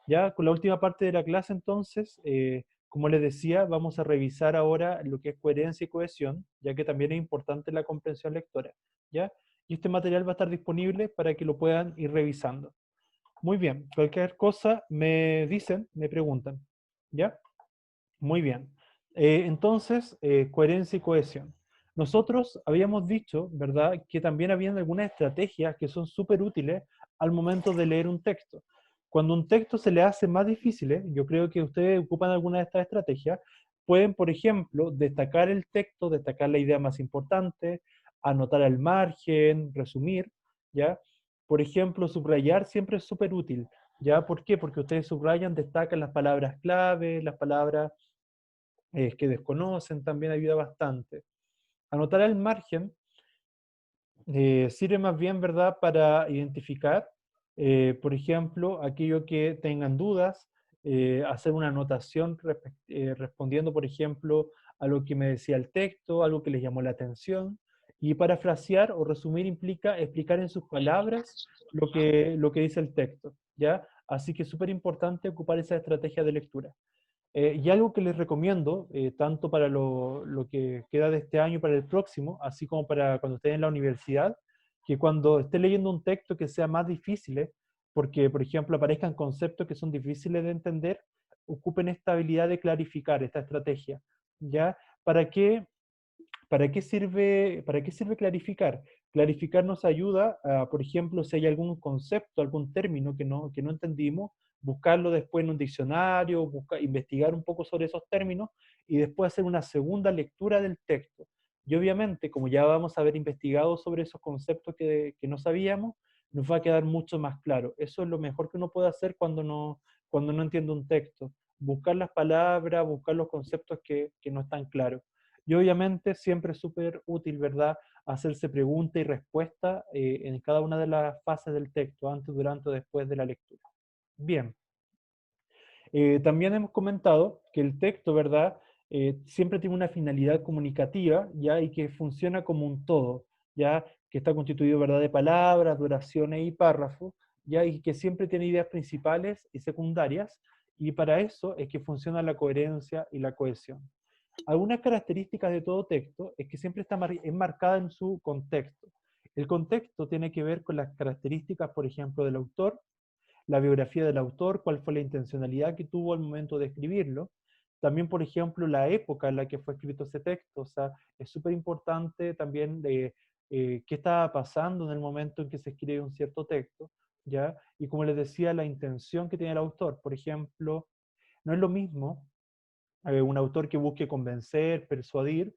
Ya con la última parte de la clase, entonces, como les decía, vamos a revisar ahora lo que es coherencia y cohesión, ya que también es importante la comprensión lectora, ¿ya? Y este material va a estar disponible para que lo puedan ir revisando. Muy bien, cualquier cosa me dicen, me preguntan, ¿ya? Muy bien. Entonces, coherencia y cohesión. Nosotros habíamos dicho, ¿verdad?, que también habían algunas estrategias que son súper útiles al momento de leer un texto. Cuando un texto se le hace más difícil, yo creo que ustedes ocupan alguna de estas estrategias, pueden, por ejemplo, destacar el texto, destacar la idea más importante, anotar al margen, resumir, ¿ya? Por ejemplo, subrayar siempre es súper útil, ¿ya? ¿Por qué? Porque ustedes subrayan, destacan las palabras clave, las palabras que desconocen, también ayuda bastante. Anotar al margen sirve más bien, ¿verdad?, para identificar, por ejemplo, aquello que tengan dudas, hacer una anotación respondiendo, por ejemplo, a lo que me decía el texto, algo que les llamó la atención. Y parafrasear o resumir implica explicar en sus palabras lo que dice el texto, ¿ya? Así que es súper importante ocupar esa estrategia de lectura. Y algo que les recomiendo, tanto para lo que queda de este año y para el próximo, así como para cuando estén en la universidad, que cuando estén leyendo un texto que sea más difícil, porque, por ejemplo, aparezcan conceptos que son difíciles de entender, ocupen esta habilidad de clarificar, esta estrategia, ¿ya? ¿Para qué? ¿Para qué sirve clarificar? Clarificar nos ayuda a, por ejemplo, si hay algún concepto, algún término que no entendimos, buscarlo después en un diccionario, investigar un poco sobre esos términos y después hacer una segunda lectura del texto. Y obviamente, como ya vamos a haber investigado sobre esos conceptos que no sabíamos, nos va a quedar mucho más claro. Eso es lo mejor que uno puede hacer cuando no entiende un texto. Buscar las palabras, buscar los conceptos que no están claros. Y obviamente siempre es súper útil, ¿verdad?, hacerse pregunta y respuesta en cada una de las fases del texto, antes, durante o después de la lectura. Bien, también hemos comentado que el texto, ¿verdad?, siempre tiene una finalidad comunicativa, ¿ya? Y que funciona como un todo, ¿ya? Que está constituido, ¿verdad?, de palabras, oraciones y párrafos, ¿ya? Y que siempre tiene ideas principales y secundarias, y para eso es que funciona la coherencia y la cohesión. Algunas características de todo texto es que siempre está enmarcada en su contexto. El contexto tiene que ver con las características, por ejemplo, del autor, la biografía del autor, cuál fue la intencionalidad que tuvo al momento de escribirlo. También, por ejemplo, la época en la que fue escrito ese texto. O sea, es súper importante también de qué estaba pasando en el momento en que se escribe un cierto texto, ¿ya? Y como les decía, la intención que tiene el autor. Por ejemplo, no es lo mismo un autor que busque convencer, persuadir,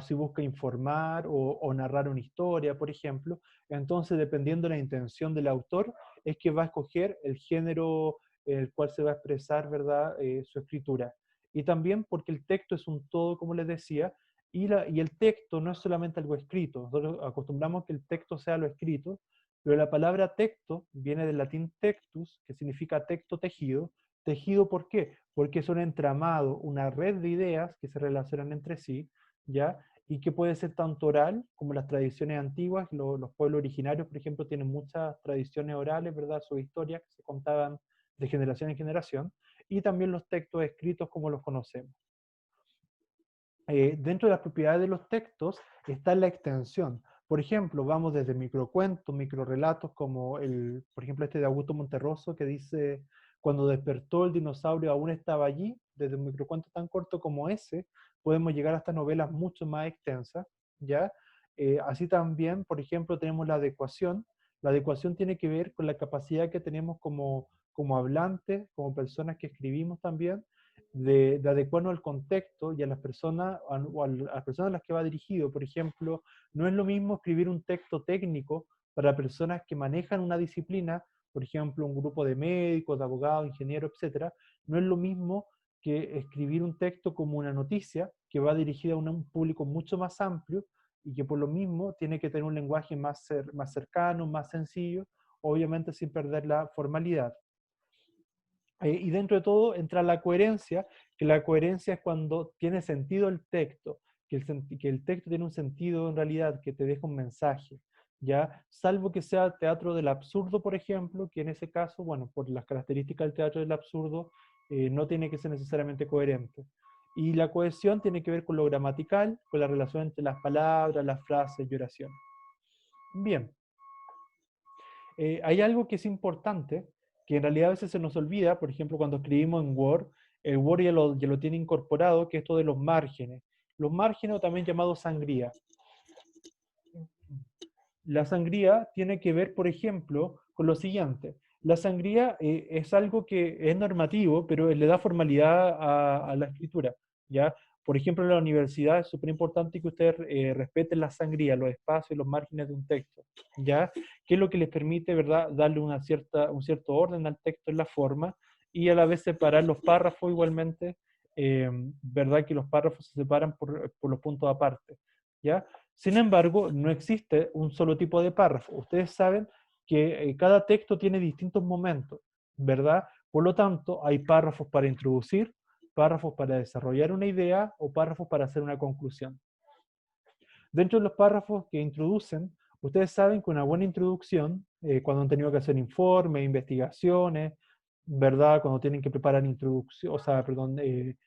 si busca informar o narrar una historia, por ejemplo. Entonces, dependiendo de la intención del autor, es que va a escoger el género en el cual se va a expresar, ¿verdad?, su escritura. Y también porque el texto es un todo, como les decía, y el texto no es solamente algo escrito. Nosotros acostumbramos que el texto sea lo escrito, pero la palabra texto viene del latín textus, que significa texto tejido. ¿Tejido por qué? Porque es un entramado, una red de ideas que se relacionan entre sí, ¿ya? Y que puede ser tanto oral como las tradiciones antiguas. Los pueblos originarios, por ejemplo, tienen muchas tradiciones orales, ¿verdad? Sus historias que se contaban de generación en generación, y también los textos escritos como los conocemos. Dentro de las propiedades de los textos está la extensión. Por ejemplo, vamos desde microcuentos, microrelatos, como por ejemplo, este de Augusto Monterroso, que dice, cuando despertó el dinosaurio aún estaba allí. Desde un microcuento tan corto como ese, podemos llegar hasta novelas mucho más extensas, ¿ya? Así también, por ejemplo, tenemos la adecuación. La adecuación tiene que ver con la capacidad que tenemos como hablantes, como personas que escribimos también, de adecuarnos al contexto y a las personas, o a las personas a las que va dirigido. Por ejemplo, no es lo mismo escribir un texto técnico para personas que manejan una disciplina, por ejemplo, un grupo de médicos, de abogados, ingenieros, etcétera. No es lo mismo que escribir un texto como una noticia que va dirigida a un público mucho más amplio y que por lo mismo tiene que tener un lenguaje más cercano, más sencillo, obviamente sin perder la formalidad. Y dentro de todo entra la coherencia, que la coherencia es cuando tiene sentido el texto, que el texto tiene un sentido en realidad, que te deja un mensaje, ¿ya? Salvo que sea teatro del absurdo, por ejemplo, que en ese caso, bueno, por las características del teatro del absurdo, no tiene que ser necesariamente coherente. Y la cohesión tiene que ver con lo gramatical, con la relación entre las palabras, las frases y oraciones. Bien, hay algo que es importante, que en realidad a veces se nos olvida, por ejemplo, cuando escribimos en Word, el Word ya lo tiene incorporado, que es esto de los márgenes. Los márgenes, o también llamados sangría. La sangría tiene que ver, por ejemplo, con lo siguiente. La sangría es algo que es normativo, pero le da formalidad a la escritura, ¿ya? Por ejemplo, en la universidad es súper importante que ustedes respeten la sangría, los espacios y los márgenes de un texto, ¿ya? Que es lo que les permite, ¿verdad?, darle un cierto orden al texto en la forma y a la vez separar los párrafos igualmente, ¿verdad? Que los párrafos se separan por los puntos aparte, ¿ya? Sin embargo, no existe un solo tipo de párrafo. Ustedes saben que cada texto tiene distintos momentos, ¿verdad? Por lo tanto, hay párrafos para introducir, párrafos para desarrollar una idea o párrafos para hacer una conclusión. Dentro de los párrafos que introducen, ustedes saben que una buena introducción, cuando han tenido que hacer informes, investigaciones, ¿verdad? Cuando tienen que preparar introducción, o sea, perdón,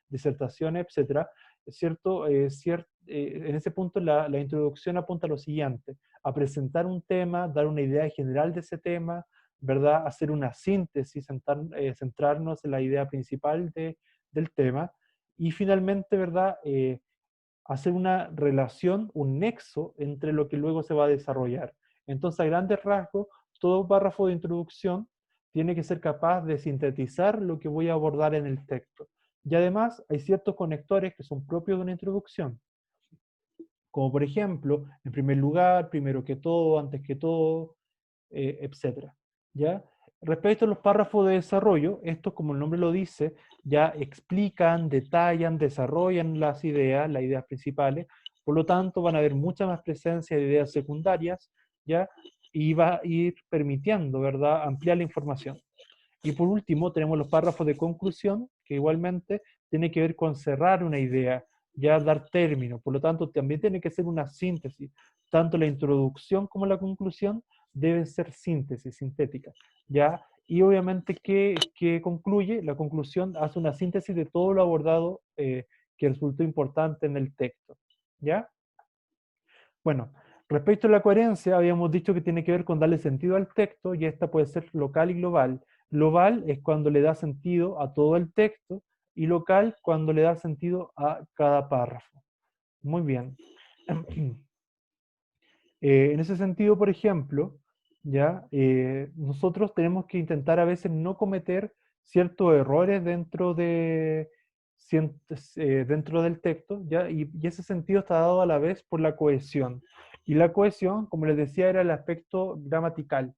disertaciones, etcétera, es cierto, en ese punto la introducción apunta a lo siguiente, a presentar un tema, dar una idea general de ese tema, ¿verdad? Hacer una síntesis, centrarnos en la idea principal del tema, y finalmente, ¿verdad? Hacer una relación, un nexo entre lo que luego se va a desarrollar. Entonces, a grandes rasgos, todo párrafo de introducción tiene que ser capaz de sintetizar lo que voy a abordar en el texto. Y además, hay ciertos conectores que son propios de una introducción, como por ejemplo, en primer lugar, primero que todo, antes que todo, etcétera. ¿Ya? Respecto a los párrafos de desarrollo, estos, como el nombre lo dice, ya explican, detallan, desarrollan las ideas principales, por lo tanto van a haber mucha más presencia de ideas secundarias, ¿ya? Y va a ir permitiendo, ¿verdad?, ampliar la información. Y por último, tenemos los párrafos de conclusión, que igualmente tiene que ver con cerrar una idea, ya dar término. Por lo tanto, también tiene que ser una síntesis. Tanto la introducción como la conclusión deben ser síntesis, sintéticas. ¿Ya? Y obviamente, ¿qué concluye? La conclusión hace una síntesis de todo lo abordado que resultó importante en el texto. ¿Ya? Bueno, respecto a la coherencia, habíamos dicho que tiene que ver con darle sentido al texto y esta puede ser local y global. Global es cuando le da sentido a todo el texto y local cuando le da sentido a cada párrafo. Muy bien. En ese sentido, por ejemplo, ya nosotros tenemos que intentar a veces no cometer ciertos errores dentro del texto, ¿ya? Y ese sentido está dado a la vez por la cohesión. Y la cohesión, como les decía, era el aspecto gramatical.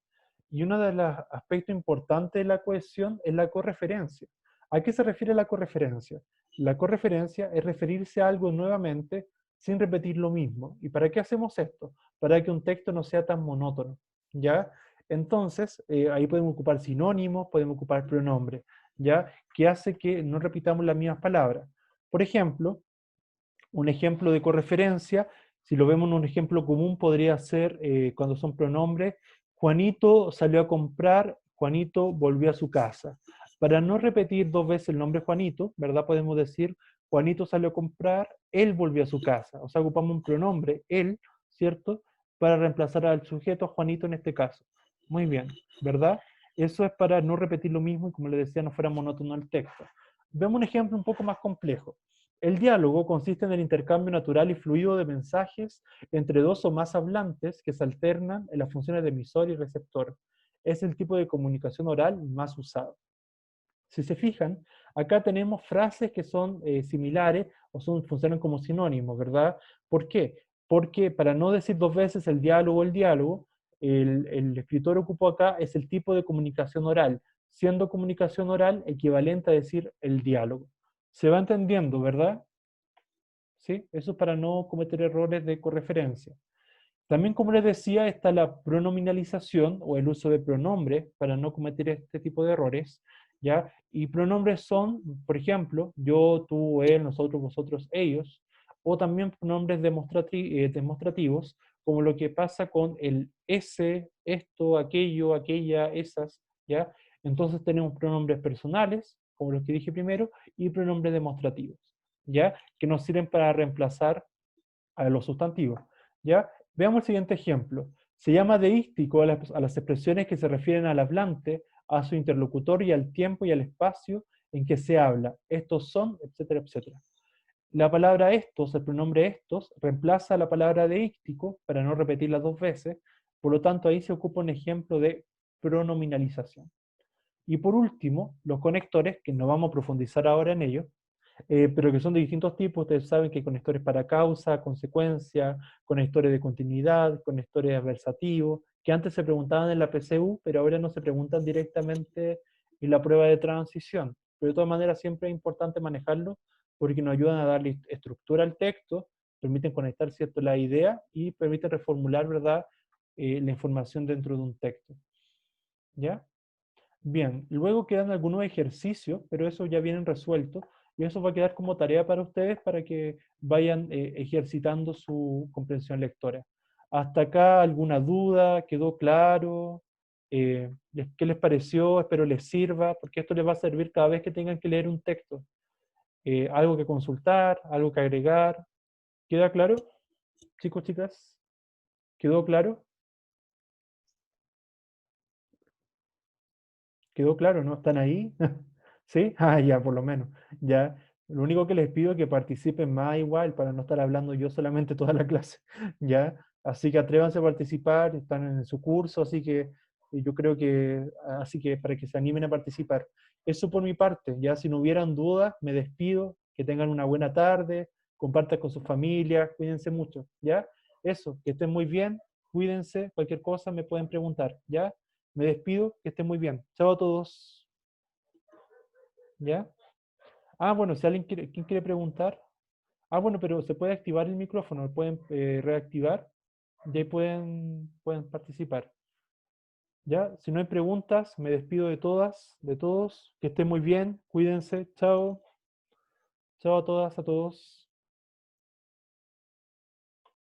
Y uno de los aspectos importantes de la cohesión es la correferencia. ¿A qué se refiere la correferencia? La correferencia es referirse a algo nuevamente sin repetir lo mismo. ¿Y para qué hacemos esto? Para que un texto no sea tan monótono, ¿ya? Entonces, ahí podemos ocupar sinónimos, podemos ocupar pronombres, ¿ya? Que hace que no repitamos las mismas palabras. Por ejemplo, un ejemplo de correferencia, si lo vemos en un ejemplo común, podría ser cuando son pronombres, Juanito salió a comprar, Juanito volvió a su casa. Para no repetir dos veces el nombre Juanito, ¿verdad? Podemos decir, Juanito salió a comprar, él volvió a su casa. O sea, ocupamos un pronombre, él, ¿cierto? Para reemplazar al sujeto, Juanito en este caso. Muy bien, ¿verdad? Eso es para no repetir lo mismo y, como les decía, no fuera monótono el texto. Vemos un ejemplo un poco más complejo. El diálogo consiste en el intercambio natural y fluido de mensajes entre dos o más hablantes que se alternan en las funciones de emisor y receptor. Es el tipo de comunicación oral más usado. Si se fijan, acá tenemos frases que son similares o funcionan como sinónimos, ¿verdad? ¿Por qué? Porque para no decir dos veces el diálogo, el escritor ocupó acá es el tipo de comunicación oral, siendo comunicación oral equivalente a decir el diálogo. Se va entendiendo, ¿verdad? ¿Sí? Eso es para no cometer errores de correferencia. También, como les decía, está la pronominalización o el uso de pronombres para no cometer este tipo de errores, ¿ya? Y pronombres son, por ejemplo, yo, tú, él, nosotros, vosotros, ellos, o también pronombres demostrativos, como lo que pasa con el ese, esto, aquello, aquella, esas, ¿ya? Entonces tenemos pronombres personales, como los que dije primero, y pronombres demostrativos, ¿ya? Que nos sirven para reemplazar a los sustantivos, ¿ya? Veamos el siguiente ejemplo. Se llama deístico a las expresiones que se refieren al hablante, a su interlocutor y al tiempo y al espacio en que se habla. Estos son, etcétera, etcétera. La palabra estos, el pronombre estos, reemplaza la palabra deístico para no repetirla dos veces, por lo tanto ahí se ocupa un ejemplo de pronominalización. Y por último, los conectores, que no vamos a profundizar ahora en ellos, pero que son de distintos tipos. Ustedes saben que hay conectores para causa, consecuencia, conectores de continuidad, conectores adversativos, que antes se preguntaban en la PCU, pero ahora no se preguntan directamente en la prueba de transición. Pero de todas maneras siempre es importante manejarlo porque nos ayudan a darle estructura al texto, permiten conectar, ¿cierto?, la idea y permiten reformular, ¿verdad?, la información dentro de un texto. ¿Ya? Bien, luego quedan algunos ejercicios, pero eso ya vienen resueltos y eso va a quedar como tarea para ustedes para que vayan ejercitando su comprensión lectora. ¿Hasta acá alguna duda? ¿Quedó claro? ¿Qué les pareció? Espero les sirva, porque esto les va a servir cada vez que tengan que leer un texto. Algo que consultar, algo que agregar. ¿Queda claro, chicos, chicas? ¿Quedó claro? ¿Quedó claro, no? ¿Están ahí? ¿Sí? Ah, ya, por lo menos. Ya. Lo único que les pido es que participen más igual para no estar hablando yo solamente toda la clase. ¿Ya? Así que atrévanse a participar, están en su curso, así que yo creo que, así que para que se animen a participar. Eso por mi parte, ya si no hubieran dudas, me despido, que tengan una buena tarde, compartan con sus familias, cuídense mucho, ¿ya? Eso, que estén muy bien, cuídense, cualquier cosa me pueden preguntar, ¿ya? Me despido, que estén muy bien. Chao a todos. ¿Ya? Ah, bueno, si alguien quiere, ¿quién quiere preguntar? Ah, bueno, pero se puede activar el micrófono, lo pueden reactivar y ahí pueden participar. ¿Ya? Si no hay preguntas, me despido de todas, de todos. Que estén muy bien, cuídense. Chao. Chao a todas, a todos.